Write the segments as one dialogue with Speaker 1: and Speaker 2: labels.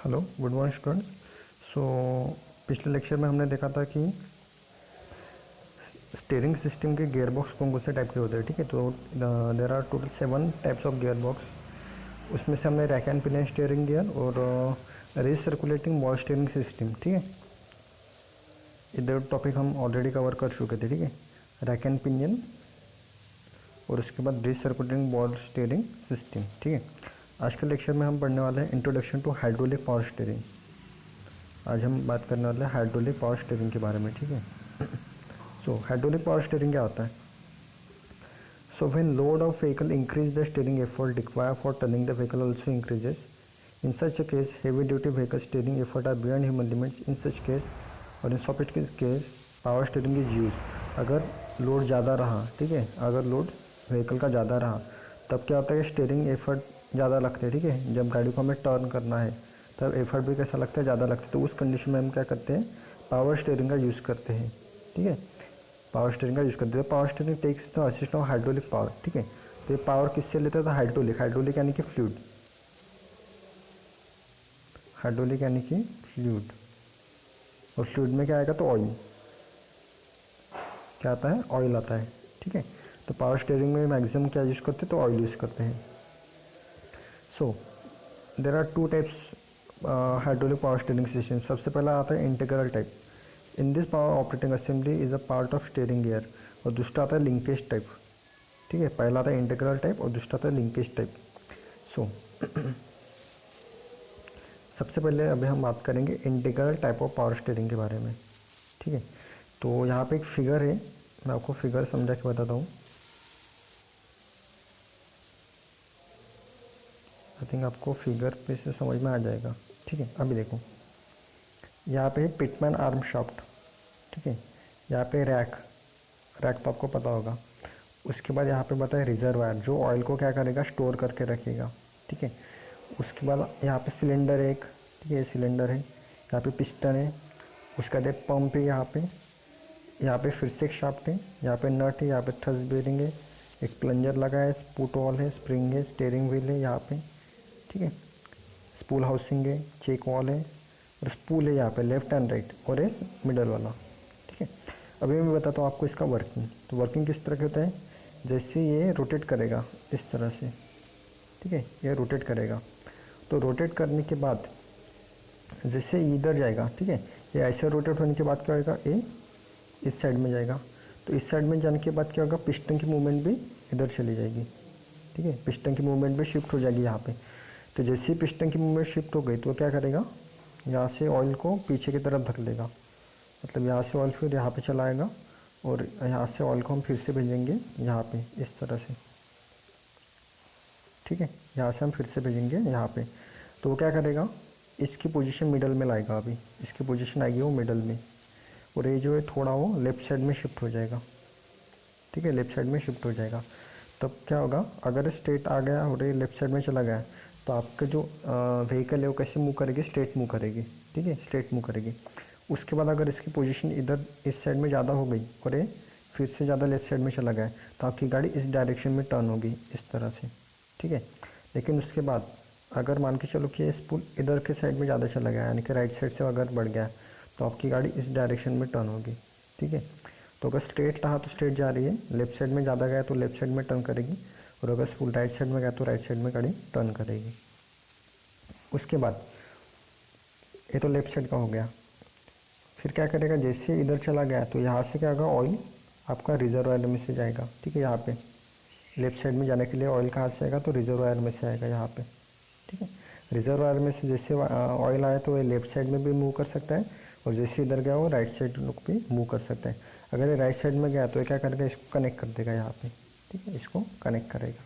Speaker 1: Hello, good morning students. So पिछले lecture में हमने देखा था कि स्टीयरिंग सिस्टम के गियर बॉक्स कौन कौन से टाइप के होते हैं। ठीक है, तो there are total 7 types of gear box. उसमें से हमने rack and pinion steering gear और रीसर्कुलेटिंग बॉल स्टीयरिंग सिस्टम, ठीक है, इधर टॉपिक हम ऑलरेडी कवर कर चुके थे। ठीक है, रैक एंड पिनियन और उसके बाद रीसर्कुलेटिंग बॉल स्टीयरिंग सिस्टम। ठीक है, आज के लेक्चर में हम पढ़ने वाले हैं introduction to hydraulic power steering. आज हम बात करने वाले हैं हाइड्रोलिक पावर स्टीयरिंग के बारे में। ठीक है, सो हाइड्रोलिक पावर स्टीयरिंग क्या होता है? So when load of vehicle increase the steering effort required for turning the vehicle also increases. In such a case heavy duty vehicle steering effort are beyond human limits. In such case और in sophisticated case power steering is use. अगर load ज़्यादा रहा, ठीक है, अगर load vehicle का ज़्यादा रहा तब क्या होता है कि स्टीयरिंग एफर्ट ज़्यादा लगते हैं। ठीक है, जब गाड़ी को हमें टर्न करना है तब एफर्ट भी कैसा लगता है, ज़्यादा लगता है। तो उस कंडीशन में हम क्या करते हैं, पावर स्टीयरिंग का यूज़ करते हैं। ठीक है, पावर स्टीयरिंग का यूज़ करते हैं। Power steering takes the assist of hydraulic power. ठीक है, तो ये पावर किससे लेते हैं? तो हाइड्रोलिक। हाइड्रोलिक यानी कि फ्लूइड, हाइड्रोलिक यानी कि फ्लूइड। और फ्लूइड में क्या आएगा? तो ऑयल। क्या आता है? ऑयल आता है। ठीक है, तो पावर स्टीयरिंग में मैक्सिमम क्या यूज़ करते हैं? तो ऑयल यूज़ करते हैं। So there are two types hydraulic power steering system. सबसे पहला आता है integral type. In this power operating assembly is a part of steering gear. और दूसरा आता है लिंकेज टाइप। ठीक है, पहला आता है इंटीग्रल टाइप और दूसरा आता है लिंकेज टाइप। सो सबसे पहले अभी हम बात करेंगे integral type of power steering के बारे में। ठीक है, तो यहाँ पे एक फिगर है, मैं आपको फिगर समझा के बताता हूँ। आई थिंक आपको फिगर पे से समझ में आ जाएगा। ठीक है, अभी देखो, यहाँ पे है पिटमैन आर्म शाफ्ट। ठीक है, यहाँ पे रैक तो आपको पता होगा। उसके बाद यहाँ पे बताया रिजर्वायर, जो ऑयल को क्या करेगा, स्टोर करके रखेगा। ठीक है, उसके बाद यहाँ पे सिलेंडर एक, ठीक है, सिलेंडर है। यहाँ पे पिस्टन है, उसका बाद पंप है। यहाँ पे फिर से एक शाफ्ट है, यहाँ पे नट है, यहाँ पे थ्रस्ट बेरिंग है, एक प्लंजर लगा है, स्पूट वॉल है, स्प्रिंग है, स्टीयरिंग व्हील है यहाँ पे। ठीक है, स्पूल हाउसिंग है, चेक वॉल है और स्पूल है यहाँ पे लेफ्ट एंड राइट और इस मिडल वाला। ठीक है, अभी मैं बताता हूँ आपको इसका वर्किंग। तो वर्किंग किस तरह के होता है? जैसे ये रोटेट करेगा इस तरह से, ठीक है, ये रोटेट करेगा। तो रोटेट करने के बाद जैसे इधर जाएगा, ठीक है, ये ऐसे रोटेट होने के बाद क्या होगा, ये इस साइड में जाएगा। तो इस साइड में जाने के बाद क्या होगा, पिस्टन की मूवमेंट भी इधर चली जाएगी। ठीक है, पिस्टन की मूवमेंट भी शिफ्ट हो जाएगी यहाँ पे। तो जैसे ही पिस्टन की मूवमेंट शिफ्ट हो गई तो क्या करेगा, यहाँ से ऑयल को पीछे की तरफ धक लेगा। मतलब यहाँ से ऑयल फिर यहाँ पे चलाएगा और यहाँ से ऑयल को हम फिर से भेजेंगे यहाँ पे इस तरह से। ठीक है, यहाँ से हम फिर से भेजेंगे यहाँ पे। तो वो क्या करेगा, इसकी पोजीशन मिडल में लाएगा। अभी इसकी पोजीशन आएगी वो मिडल में, और ये जो है थोड़ा वो लेफ्ट साइड में शिफ्ट हो जाएगा। ठीक है, लेफ्ट साइड में शिफ्ट हो जाएगा। तब क्या होगा, अगर स्ट्रेट आ गया और ये लेफ्ट साइड में चला गया तो आपका जो व्हीकल है वो कैसे मूव करेगी, स्ट्रेट मूव करेगी। ठीक है, स्ट्रेट मूव करेगी। उसके बाद अगर इसकी पोजीशन इधर इस साइड में ज़्यादा हो गई और ये फिर से ज़्यादा लेफ्ट साइड में चला गया तो आपकी गाड़ी इस डायरेक्शन में टर्न होगी इस तरह से। ठीक है, लेकिन उसके बाद अगर मान के चलो कि ये स्पूल इधर के साइड में ज़्यादा चला गया, यानी कि राइट साइड से अगर बढ़ गया तो आपकी गाड़ी इस डायरेक्शन में टर्न होगी। ठीक है, तो अगर स्ट्रेट रहा तो स्ट्रेट जा रही है, लेफ्ट साइड में ज़्यादा गया तो लेफ्ट साइड में टर्न करेगी, और अगर स्पूल राइट साइड में गया तो राइट साइड में गाड़ी टर्न करेगी। उसके बाद ये तो लेफ्ट साइड का हो गया। फिर क्या करेगा, जैसे इधर चला गया तो यहाँ से क्या होगा, ऑयल आपका रिजर्वायर में से जाएगा। ठीक है, यहाँ पे लेफ्ट साइड में जाने के लिए ऑयल कहाँ से आएगा, तो रिजर्वायर में से आएगा यहाँ पे। ठीक है, रिजर्वायर में से जैसे ऑयल आया तो ये लेफ्ट साइड में भी मूव कर सकता है, और जैसे इधर गया वो राइट साइड लुक भी मूव कर सकता है। अगर ये राइट साइड में गया तो ये क्या करेगा, इसको कनेक्ट कर देगा यहाँ पे। ठीक है, इसको कनेक्ट करेगा।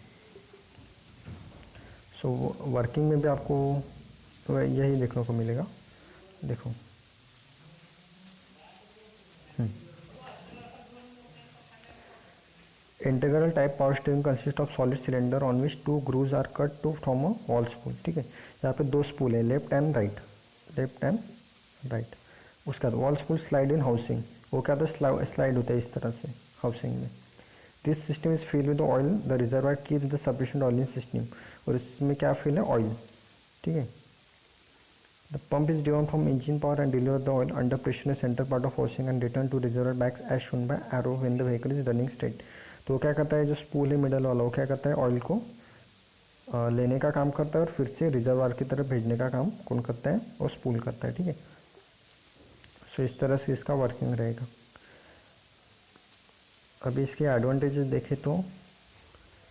Speaker 1: सो वर्किंग में भी आपको तो यही देखने को मिलेगा। देखो, integral type power steering consist of solid cylinder on which 2 grooves are cut to from a valve spool. ठीक है, यहाँ पे 2 स्पूल है, left and right, left and right. उसके बाद valve spool slide in housing, वो क्या होता है, स्लाइड होता है इस तरह से हाउसिंग में। This system is fill with oil, the reservoir keep the sufficient oil in system. और इसमें क्या फिल है, ऑयल। ठीक है, the pump is driven from engine power and deliver the oil under pressure in centre part of housing and return to reservoir backs as shown by arrow when the vehicle is running straight. तो क्या करता है, जो spool है middle वाला, वो क्या करता है, ऑयल को लेने का काम करता है और फिर से रिजर्वायर की तरफ भेजने का काम कौन करता है, वो स्पूल करता है। ठीक है, सो इस तरह से इसका वर्किंग रहेगा। अभी इसके एडवांटेजेस देखें तो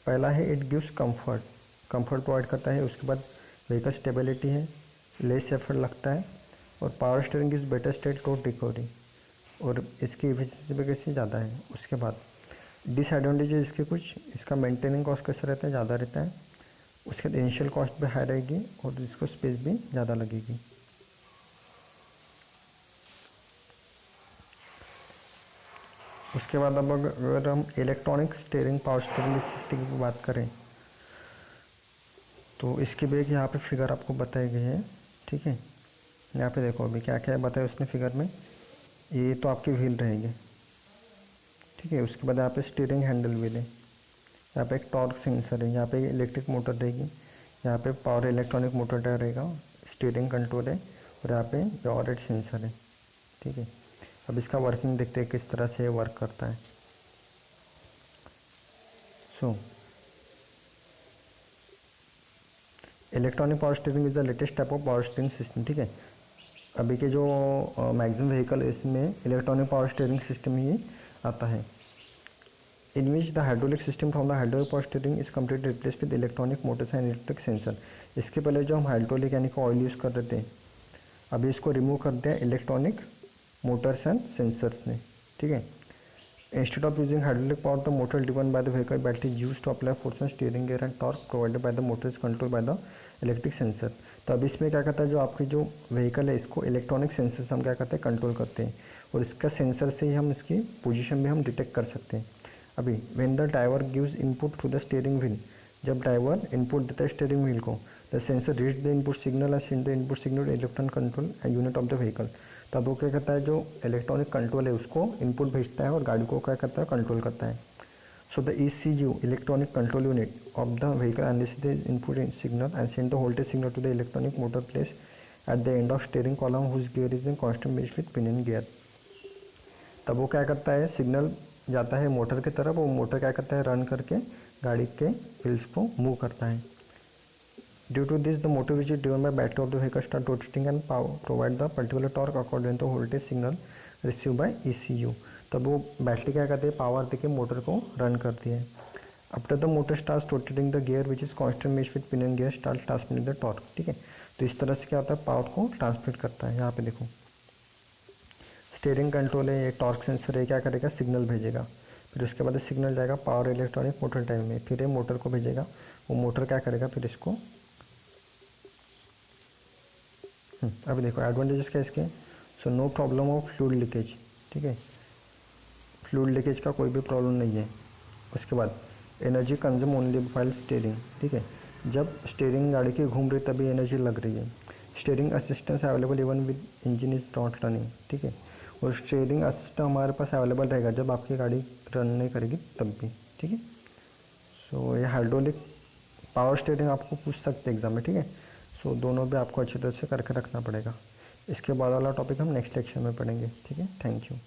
Speaker 1: पहला है इट गिव्स कंफर्ट प्रोवाइड करता है। उसके बाद व्हीकल स्टेबिलिटी है, लेस एफर्ट लगता है, और power steering is better state torque recovery, और इसकी एफिशिएंसी भी कैसे ज़्यादा है। उसके बाद डिसएडवांटेजेस इसके कुछ, इसका मेंटेनिंग कॉस्ट कैसा रहता है, ज़्यादा रहता है। उसके बाद इनिशियल कॉस्ट भी हाई रहेगी और इसको स्पेस भी ज़्यादा लगेगी। उसके बाद अब अगर हम electronic steering power steering system की बात करें तो इसकी भी एक यहाँ पे फिगर आपको बताई गई है। ठीक है, यहाँ पे देखो अभी क्या क्या बताया उसने फिगर में। ये तो आपकी व्हील रहेंगे, ठीक है। उसके बाद यहाँ पे स्टीयरिंग हैंडल व्हील है, यहाँ पे एक टॉर्क सेंसर है, यहाँ पे इलेक्ट्रिक मोटर रहेगी, यहाँ पे पावर इलेक्ट्रॉनिक मोटर रहेगा, स्टीयरिंग कंट्रोल है, और यहाँ पे याव रेट सेंसर है। ठीक है, अब इसका वर्किंग देखते हैं किस तरह से वर्क करता है। So electronic power steering is the latest type of power steering system. ठीक है, अभी के जो मैक्सिमम व्हीकल इसमें इलेक्ट्रॉनिक पावर स्टीयरिंग सिस्टम ही आता है। In which the hydraulic system from the hydraulic power steering is completely replace with electronic motors and electric sensor. इसके पहले जो हम हाइड्रोलिक यानी कि ऑयल यूज़ कर रहे थे, अभी इसको रिमूव कर दिया इलेक्ट्रॉनिक मोटर्स एंड सेंसर्स ने। ठीक है, instead of using hydraulic power the motor driven by the vehicle battery use to apply force on steering gear and torque provided by the motor is control by the electric sensor. तो अब इसमें क्या करता है, जो आपकी जो vehicle है इसको इलेक्ट्रॉनिक सेंसर से हम क्या करते हैं, कंट्रोल करते हैं, और इसका सेंसर से ही हम इसकी पोजीशन भी हम डिटेक्ट कर सकते हैं। अभी when the driver gives input to the steering wheel, जब ड्राइवर इनपुट देता है स्टीयरिंग व्हील को, the sensor read the input signal and send the input signal electronic control unit of the vehicle. तब वो क्या करता है, जो इलेक्ट्रॉनिक कंट्रोल है उसको इनपुट भेजता है और गाड़ी को क्या करता है, कंट्रोल करता है। So the ECU electronic control unit of the vehicle analysis the input signal and send the voltage signal to the electronic motor place at the end of steering column whose gear is in constant base with pinion gear. तब वो क्या करता है, signal जाता है motor की तरफ, वो मोटर क्या करता है, रन करके गाड़ी के व्हील्स को मूव करता है। Due to this the motor which is driven by battery of the vehicle start rotating and provide the particular torque according to voltage signal receive by ECU। तब वो बैटरी क्या करती है, पावर देके motor को run करती है। After the motor start rotating the gear which is constant mesh with pinion gear start transmitting the torque. ठीक है, तो इस तरह से क्या होता है, पावर को ट्रांसमिट करता है। यहाँ पे देखो स्टीयरिंग कंट्रोल है, ये टॉर्क सेंसर है, क्या करेगा, सिग्नल भेजेगा, फिर उसके बाद सिग्नल जाएगा पावर इलेक्ट्रॉनिक मोटर टाइम में, फिर ये मोटर को भेजेगा, वो मोटर क्या करेगा, फिर इसको अभी देखो एडवांटेजेस क्या इसके। So no problem of fluid leakage. ठीक है, फ्लूइड लीकेज का कोई भी प्रॉब्लम नहीं है। उसके बाद energy consume only while steering. ठीक है, जब स्टीयरिंग गाड़ी की घूम रही तभी एनर्जी लग रही है। Steering assistance available even with engine is not running. ठीक है, और स्टीयरिंग असिस्टेंस हमारे पास अवेलेबल रहेगा जब आपकी गाड़ी रन नहीं करेगी तब भी। ठीक है, सो ये हाइड्रोलिक पावर स्टीयरिंग आपको पूछ सकते हैं एग्जाम में। ठीक है, सो दोनों भी आपको अच्छी तरह से करके रखना पड़ेगा। इसके बाद वाला टॉपिक हम नेक्स्ट लेक्चर में पढ़ेंगे। ठीक है, थैंक यू।